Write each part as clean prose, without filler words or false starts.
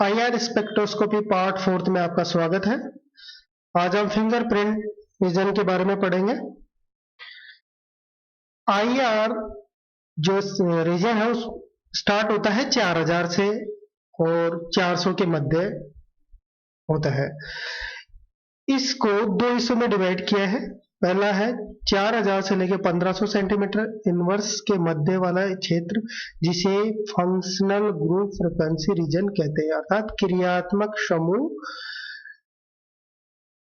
IR spectroscopy part fourth में आपका स्वागत है। आज हम फिंगरप्रिंट विजन के बारे में पढ़ेंगे। आईआर जो रीजन है उस स्टार्ट होता है 4000 से और 400 के मध्य होता है। इसको दो हिस्सों में डिवाइड किया है। पहला है 4000 से लेकर 1500 सेंटीमीटर इनवर्स के मध्य वाला क्षेत्र, जिसे फंक्शनल ग्रुप फ्रीक्वेंसी रीजन कहते हैं, अर्थात क्रियात्मक समूह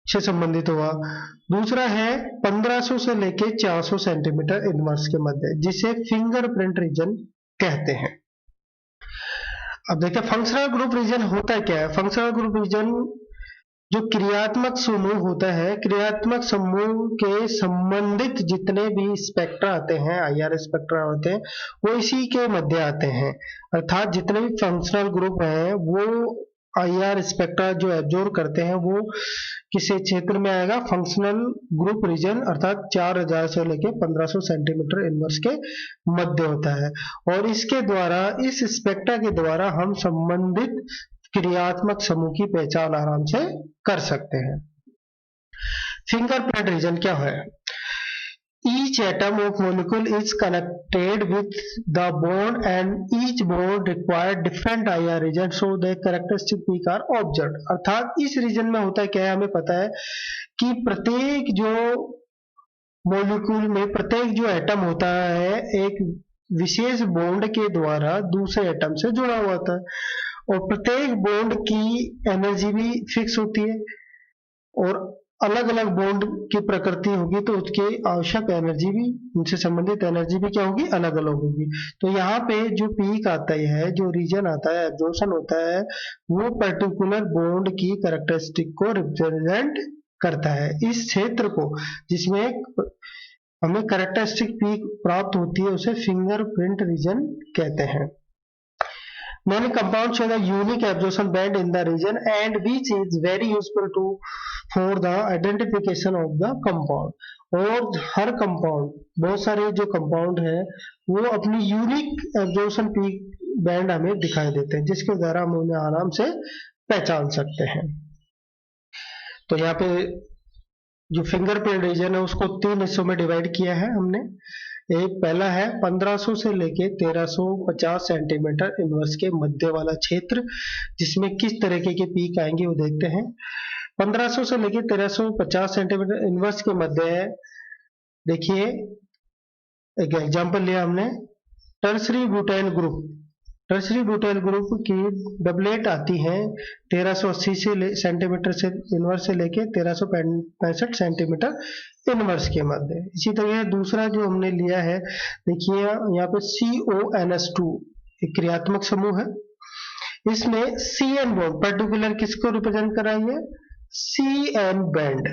से संबंधित हुआ। दूसरा है 1500 से लेकर 400 सेंटीमीटर इनवर्स के मध्य, जिसे फिंगरप्रिंट रीजन कहते हैं। अब देखते हैं फंक्शनल ग्रुप रीजन होता क्या है। फंक्शनल ग्रुप रीजन जो क्रियात्मक समूह होता है, क्रियात्मक समूह के संबंधित जितने भी स्पेक्ट्रा आते हैं, आईआर स्पेक्ट्रा होते हैं, वो इसी के मध्य आते हैं। अर्थात जितने भी फंक्शनल ग्रुप हैं वो आईआर स्पेक्ट्रा जो एब्जॉर्ब करते हैं वो किसी क्षेत्र में आएगा, फंक्शनल ग्रुप रीजन, अर्थात 4000 से लेकर 1500 सेंटीमीटर इनवर्स के मध्य होता है। और इसके द्वारा, इस स्पेक्ट्रा के द्वारा हम संबंधित क्रियात्मक समूह की पहचान आराम से कर सकते हैं। फिंगरप्रिंट रीजन क्या है? Each atom of molecule is connected with the bond and each bond require different IR region so the characteristic peak are observed। अर्थात इस रीजन में होता क्या है, हमें पता है कि प्रत्येक जो मॉलिक्यूल में प्रत्येक जो एटम होता है एक विशेष बॉन्ड के द्वारा दूसरे एटम से जुड़ा हुआ होता है, और प्रत्येक बॉन्ड की एनर्जी भी फिक्स होती है, और अलग अलग बॉन्ड की प्रकृति होगी तो उसकी आवश्यक एनर्जी भी, उनसे संबंधित एनर्जी भी क्या होगी, अलग अलग होगी। तो यहाँ पे जो पीक आता है, जो रीजन आता है, एब्जॉर्प्शन होता है, वो पर्टिकुलर बॉन्ड की कैरेक्टरिस्टिक को रिप्रेजेंट करता है। इस क्षेत्र को जिसमें हमें कैरेक्टरिस्टिक पीक प्राप्त होती है उसे फिंगरप्रिंट रीजन कहते हैं। Many compounds show the unique absorption band in the region and which is very useful for the identification of the compound। और हर कंपाउंड, बहुत सारे जो कंपाउंड है वो अपनी यूनिक एब्जॉर्प्शन पीक बैंड हमें दिखाई देते हैं, जिसके द्वारा हम उन्हें आराम से पहचान सकते हैं। तो यहाँ पे जो फिंगरप्रिंट रीजन है उसको 3 हिस्सों में डिवाइड किया है हमने। एक पहला है 1500 से लेके 1350 सेंटीमीटर इनवर्स के मध्य वाला क्षेत्र, जिसमें किस तरीके के पीक आएंगे वो देखते हैं। 1500 से लेके 1350 सेंटीमीटर इनवर्स के मध्य है। देखिए एक एग्जांपल लिया हमने, tertiary butyl group. Tertiary butyl group की डबलेट आती है 1380 से सेंटीमीटर से इनवर्स से लेके 1365 सेंटीमीटर इनवर्स के मध्य। इसी तरह दूसरा जो हमने लिया है, देखिए यहाँ पे CONS2 एक क्रियात्मक समूह है। इसमें CN बॉन्ड पर्टिकुलर किसको रिप्रेजेंट कर रही है, CN बैंड।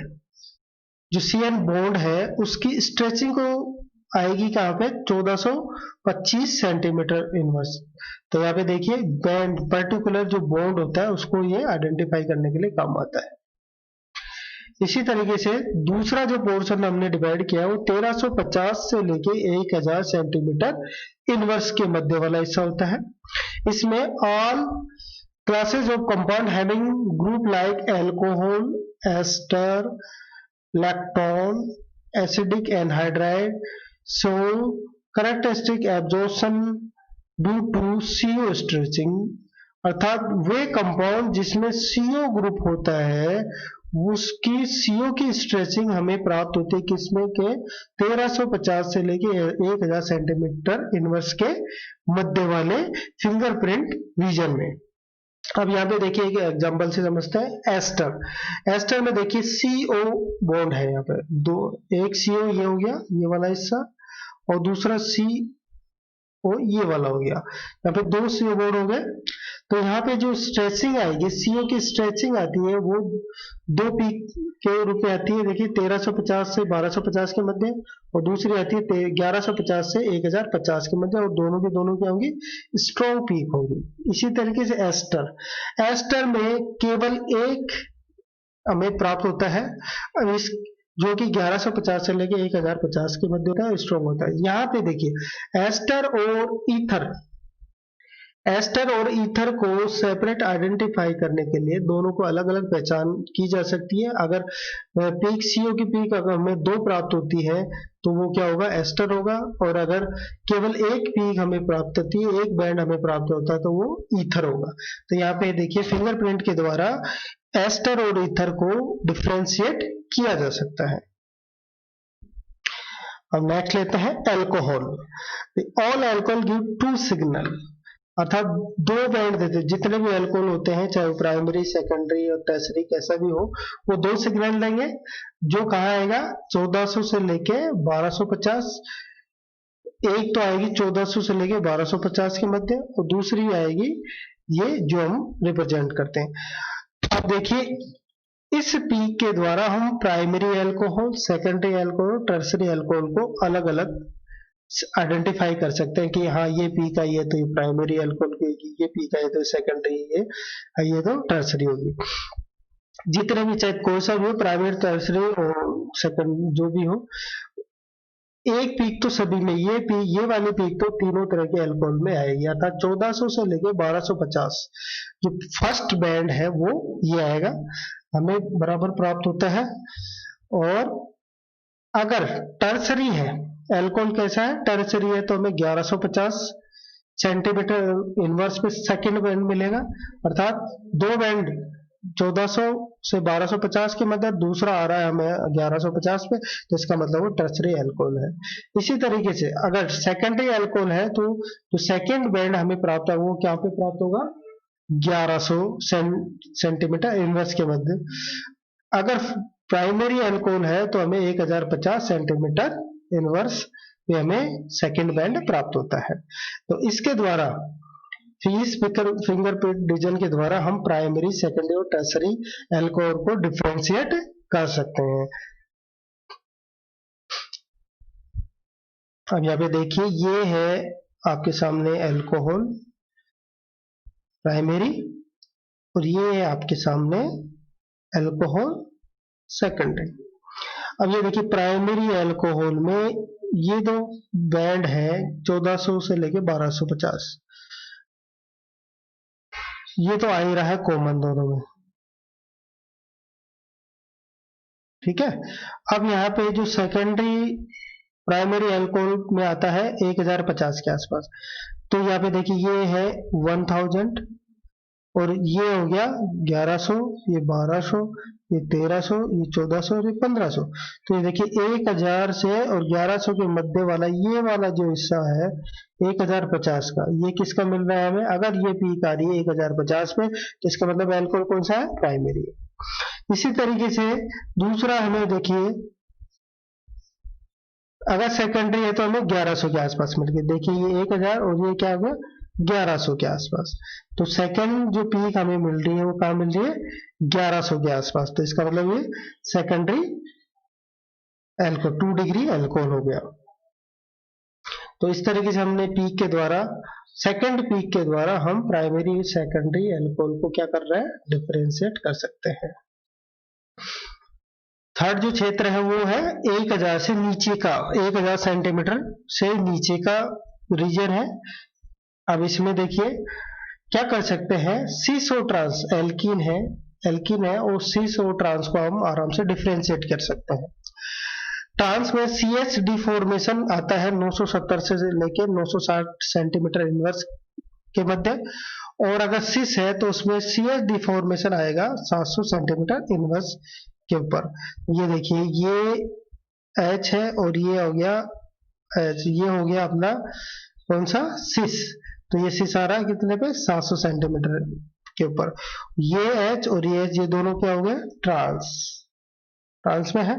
जो CN बॉन्ड है उसकी स्ट्रेचिंग को आएगी कहाँ पे, 1425 सेंटीमीटर इनवर्स। तो यहाँ पे देखिए बैंड पर्टिकुलर जो बॉन्ड होता है उसको ये आइडेंटिफाई करने के लिए काम आता है। इसी तरीके से दूसरा जो पोर्शन हमने डिवाइड किया वो 1350 से लेके 1000 सेंटीमीटर इनवर्स के मध्य वाला हिस्सा होता है। इसमें all classes of compound having group like alcohol, ester, lactone, acidic anhydride so characteristic absorption due to CO stretching। अर्थात वे कंपाउंड जिसमें CO ग्रुप होता है उसकी CO की स्ट्रेचिंग हमें प्राप्त होती है किसमें के 1350 से लेके 1000 सेंटीमीटर इनवर्स के मध्य वाले फिंगरप्रिंट रीजन में। अब यहाँ पे देखिए एक एग्जांपल से समझते हैं। एस्टर, एस्टर में देखिए CO बॉन्ड है, यहाँ पे दो, एक CO ये हो गया ये वाला हिस्सा, और दूसरा CO ये वाला हो गया। यहाँ पे 2 CO बॉन्ड हो गए। तो यहाँ पे जो स्ट्रेचिंग आएगी, CO की स्ट्रेचिंग आती है वो 2 पीक के रूप में आती है। देखिए 1350 से 1250 के मध्य, और दूसरी आती है 1150 से 1050 के मध्य, और दोनों की दोनों क्या होंगी, स्ट्रॉन्ग पीक होगी। इसी तरीके से एस्टर, एस्टर में केवल एक हमें प्राप्त होता है, इस जो कि 1150 से लेके 1050 के मध्य होता है, स्ट्रॉन्ग होता है। यहाँ पे देखिए एस्टर और ईथर, एस्टर और ईथर को सेपरेट आइडेंटिफाई करने के लिए दोनों को अलग अलग पहचान की जा सकती है। अगर पीक CO की पीक अगर हमें 2 प्राप्त होती है तो वो क्या होगा, एस्टर होगा, और अगर केवल एक पीक हमें प्राप्त होती है, एक बैंड हमें प्राप्त होता है तो वो ईथर होगा। तो यहाँ पे देखिए फिंगरप्रिंट के द्वारा एस्टर और ईथर को डिफ्रेंशिएट किया जा सकता है। अब नेक्स्ट लेते हैं alcohol. All alcohol give 2 signal, अर्थात 2 बैंड देते हैं। जितने भी एल्कोहल होते हैं, चाहे वो प्राइमरी, सेकेंडरी और टर्सरी कैसा भी हो, वो 2 सिग्नल देंगे। जो कहाँ आएगा, 1400 से लेके 1250। एक तो आएगी 1400 से लेके 1250 के मध्य, और दूसरी आएगी ये जो हम रिप्रेजेंट करते हैं। अब देखिए इस पीक के द्वारा हम primary alcohol, secondary alcohol, tertiary alcohol को अलग अलग आइडेंटिफाई कर सकते हैं कि हाँ ये पीक आई है तो ये प्राइमरी एल्कोहल की होगी, ये पीक आई तो सेकेंडरी, ये आई है तो टर्सरी होगी। जितने भी चाहे कोई सा भी हो, प्राइमरी, टर्सरी और सेकेंड जो भी हो, एक पीक तो सभी में, ये वाली पीक तो तीनों तरह के एल्कोहल में आएगी। अर्थात 1400 से लेके 1250 जो फर्स्ट बैंड है वो ये आएगा, हमें बराबर प्राप्त होता है। और अगर टर्सरी है, एल्कोहल कैसा है, टर्सरी है तो हमें 1150 सेंटीमीटर इनवर्स पे सेकेंड बैंड मिलेगा। अर्थात 2 बैंड 1400 से 1250 के मध्य, दूसरा आ रहा है हमें 1150 पे, तो इसका मतलब वो टर्सरी एल्कोहल है। इसी तरीके से अगर सेकेंडरी एल्कोहल है तो जो सेकेंड बैंड हमें प्राप्त है वो क्या पे प्राप्त होगा, 1100 सेंटीमीटर इनवर्स के मध्य। अगर प्राइमरी एल्कोहल है तो हमें 1050 सेंटीमीटर इनवर्स पे हमें सेकेंड बैंड प्राप्त होता है। तो इसके द्वारा इस फिंगरप्रिंट डिवीजन के द्वारा हम प्राइमरी, सेकेंडरी और टर्सरी एल्कोहल को डिफरेंशिएट कर सकते हैं। अब यहाँ पे देखिए ये है आपके सामने एल्कोहल प्राइमरी, और ये है आपके सामने एल्कोहल सेकेंडरी। अब ये देखिए प्राइमरी एल्कोहल में ये 2 बैंड है 1400 से लेके 1250, ये तो आ ही रहा है कॉमन दोनों में, ठीक है। अब यहाँ पे जो सेकेंडरी प्राइमरी अल्कोहल में आता है 1050 के आसपास, तो यहाँ पे देखिए ये है 1000 और ये हो गया 1100, ये 1200, ये 1300, ये 1400 और ये 1500। तो ये देखिए 1000 से और 1100 के मध्य वाला ये वाला जो हिस्सा है 1050 का, ये किसका मिल रहा है हमें? अगर ये पीक आ रही है 1050 में तो इसका मतलब एल्कोहल कौन सा है? प्राइमरी है। इसी तरीके से दूसरा हमें देखिए, अगर सेकेंडरी है तो हमें 1100 के आसपास मिल गया। देखिए ये 1000 और ये क्या हो गया 1100 के आसपास। तो सेकंड जो पीक हमें मिल रही है वो कहाँ मिल रही है? 1100 के आसपास। तो इसका मतलब ये सेकेंडरी एल्कोहल 2 डिग्री एल्कोहल हो गया। तो इस तरीके से हमने पीक के द्वारा, सेकंड पीक के द्वारा हम प्राइमरी सेकेंडरी एल्कोहल को क्या कर रहे हैं? डिफरेंशिएट कर सकते हैं। थर्ड जो क्षेत्र है वो है 1000 से नीचे का, 1000 सेंटीमीटर से नीचे का रीजन है। अब इसमें देखिए क्या कर सकते हैं, सिस और ट्रांस एल्कीन है और सिस और ट्रांस को हम आराम से डिफरेंशिएट कर सकते हैं। ट्रांस में CH डिफॉर्मेशन आता है 970 से लेके 960 सेंटीमीटर इनवर्स के मध्य, और अगर सिस है तो उसमें CH डिफॉर्मेशन आएगा 700 सेंटीमीटर इनवर्स के ऊपर। ये देखिए ये H है और ये हो गया H, ये हो गया अपना कौन सा? सिस। तो ये सिस आ रहा है कितने पे? 700 सेंटीमीटर के ऊपर। ये H और ये H, ये दोनों क्या हो गए? ट्रांस में है।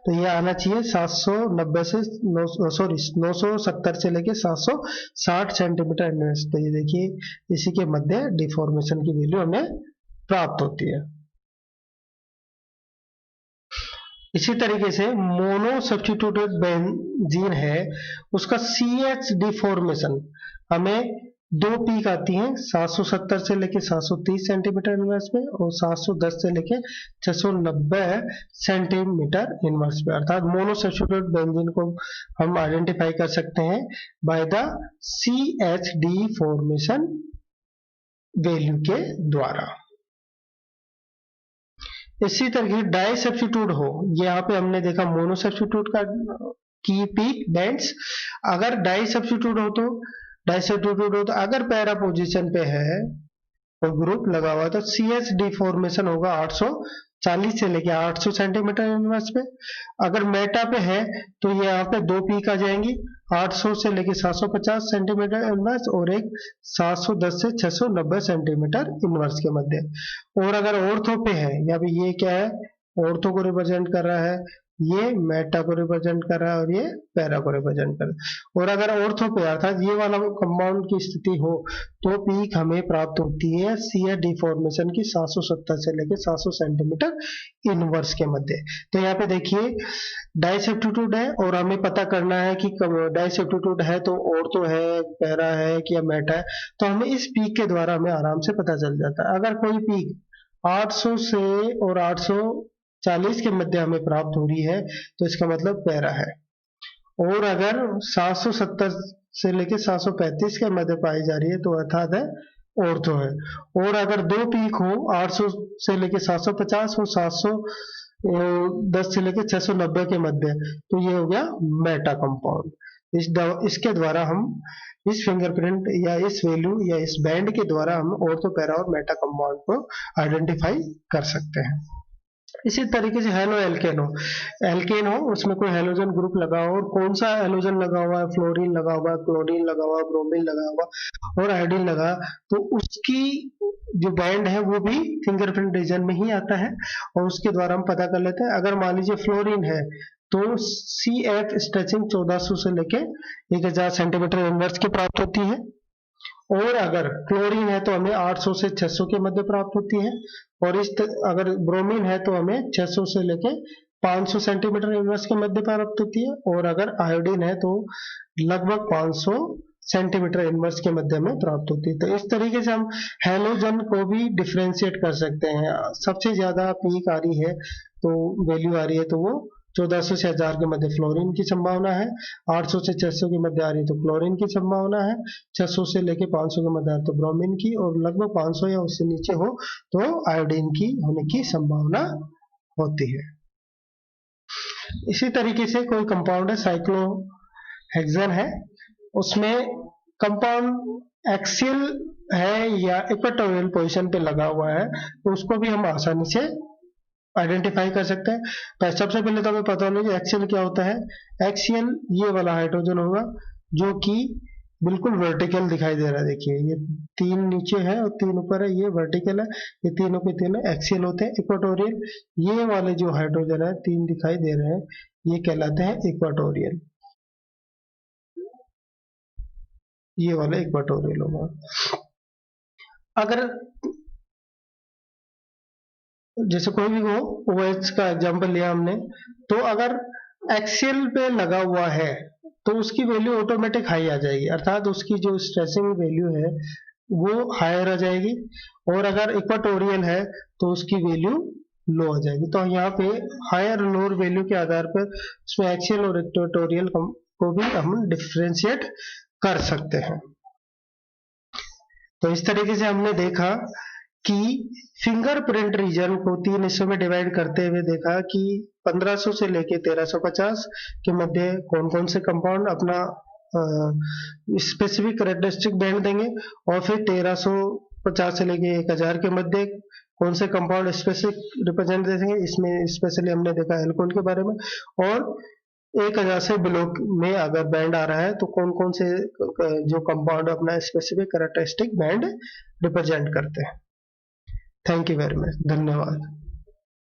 तो ये आना चाहिए 790 से 970 से लेके 760 सेंटीमीटर इनवर्स। तो ये देखिए इसी के मध्य डिफॉर्मेशन की वैल्यू हमें प्राप्त होती है। इसी तरीके से मोनो सब्स्टिट्यूटेड बेंजीन है, उसका CH डिफॉर्मेशन हमें 2 पीक आती हैं 770 से लेके 730 सेंटीमीटर इनवर्स पे और 710 से लेके 690 सेंटीमीटर इनवर्स पे। अर्थात मोनो सब्स्टिट्यूटेड बेंजीन को हम आइडेंटिफाई कर सकते हैं by the CH deformation value के द्वारा। इसी तरीके डाई सब्स्टिट्यूट हो, यहाँ पे हमने देखा मोनो सब्स्टिट्यूट का की पीक बैंड्स। अगर डाई सब्स्टिट्यूट हो तो अगर पैरा पोजीशन पे है और ग्रुप लगा हुआ है तो CS डिफॉर्मेशन होगा 840 से लेके 800 सेंटीमीटर इनवर्स पे। अगर मेटा पे है तो ये यहाँ पे दो पीक आ जाएंगी, 800 से लेके 750 सेंटीमीटर इनवर्स और एक 710 से 690 सेंटीमीटर इनवर्स के मध्य। और अगर ऑर्थो पे है, या भी ये क्या है, ऑर्थो को रिप्रेजेंट कर रहा है, ये मेटा को रिप्रेजेंट कर रहा है और ये पैरा को रिप्रेजेंट कर रहा है। और अगर ऑर्थो पे अर्थात ये वाला कंपाउंड की स्थिति हो तो पीक हमें प्राप्त होती है CS डिफॉर्मेशन की 770 से लेके 700 सेंटीमीटर इनवर्स के मध्य। तो यहाँ पे देखिए डाई सब्स्टिट्यूट है और हमें पता करना है कि डाई सब्स्टिट्यूट है तो ऑर्थो है, पैरा है कि या मेटा है, तो हमें इस पीक के द्वारा हमें आराम से पता चल जाता है। अगर कोई पीक 800 से और 840 के मध्य हमें प्राप्त हो रही है तो इसका मतलब पैरा है। और अगर 770 से लेके 735 के मध्य पाई जा रही है तो अर्थात है ऑर्थो है। और अगर दो पीक हो 800 से लेके 750 और 710 से लेके 690 के मध्य, तो ये हो गया मेटा कंपाउंड। इसके द्वारा हम इस फिंगरप्रिंट या इस वैल्यू या इस बैंड के द्वारा हम ऑर्थो, पैरा और मेटा कंपाउंड को आइडेंटिफाई कर सकते हैं। इसी तरीके से हेलो एल्केन हो उसमें कोई हेलोजन ग्रुप लगा हो और कौन सा हेलोजन लगा हुआ है, फ्लोरीन लगा हुआ है, क्लोरीन लगा हुआ है, ब्रोमीन लगा हुआ और आयोडीन लगा, तो उसकी जो बैंड है वो भी फिंगरप्रिंट रीजन में ही आता है और उसके द्वारा हम पता कर लेते हैं। अगर मान लीजिए फ्लोरीन है तो CF स्ट्रेचिंग 1400 से लेके 1000 सेंटीमीटर इनवर्स की प्राप्त होती है। और अगर क्लोरीन है तो हमें 800 से 600 के मध्य प्राप्त होती है। और अगर ब्रोमीन है तो हमें 600 से लेके 500 सेंटीमीटर इनवर्स के मध्य प्राप्त होती है। और अगर आयोडीन है तो लगभग 500 सेंटीमीटर इनवर्स के मध्य में प्राप्त होती है। तो इस तरीके से हम हेलोजन को भी डिफ्रेंशिएट कर सकते हैं। सबसे ज्यादा पीक आ रही है तो वैल्यू आ रही है तो वो 1400 से 1000 के मध्य फ्लोरीन की संभावना है, 800 से 600 के मध्य आ रही है तो क्लोरीन की संभावना है, 600 से लेके 500 के मध्य तो ब्रोमीन की, और लगभग 500 या उससे नीचे हो तो आयोडीन की होने की संभावना होती है। इसी तरीके से कोई कंपाउंड है साइक्लोहेक्सेन है, उसमें कंपाउंड एक्सियल है या इक्वेटोरियल पोजीशन पे लगा हुआ है तो उसको भी हम आसानी से आइडेंटिफाई कर सकते हैं। तो सबसे पहले तो हमें पता होना कि एक्सियल क्या होता है। एक्सियल ये वाला हाइड्रोजन होगा जो कि बिल्कुल वर्टिकल दिखाई दे रहा है। देखिए ये 3 नीचे है और 3 ऊपर है, ये वर्टिकल है, ये तीनों के तीनों एक्सियल होते हैं। इक्वेटोरियल ये वाले जो हाइड्रोजन है 3 दिखाई दे रहे हैं ये कहलाते हैं इक्वेटोरियल, ये वाला इक्वेटोरियल होगा। अगर जैसे कोई भी हो OH का एग्जांपल लिया हमने, तो अगर एक्सियल पे लगा हुआ है तो उसकी वैल्यू ऑटोमेटिक हाई आ जाएगी, अर्थात उसकी जो स्ट्रेसिंग वैल्यू है वो हायर आ जाएगी। और अगर इक्वेटोरियल है तो उसकी वैल्यू लो आ जाएगी। तो यहाँ पे हायर और लोअर वैल्यू के आधार पर उसमें एक्सियल और इक्वेटोरियल को भी हम डिफ्रेंशिएट कर सकते हैं। तो इस तरीके से हमने देखा कि फिंगरप्रिंट रीजन को 3 हिस्सों में डिवाइड करते हुए देखा कि 1500 से लेके 1350 के मध्य कौन कौन से कंपाउंड अपना स्पेसिफिक कैरेक्टरिस्टिक बैंड देंगे, और फिर 1350 से लेके 1000 के मध्य कौन से कंपाउंड स्पेसिफिक रिप्रेजेंट देंगे। इसमें स्पेशली हमने देखा एल्कोहल के बारे में। और 1000 से बिलो में अगर बैंड आ रहा है तो कौन कौन से जो कंपाउंड अपना स्पेसिफिक कैरेक्टरिस्टिक बैंड रिप्रेजेंट करते हैं। थैंक यू वेरी मच, धन्यवाद।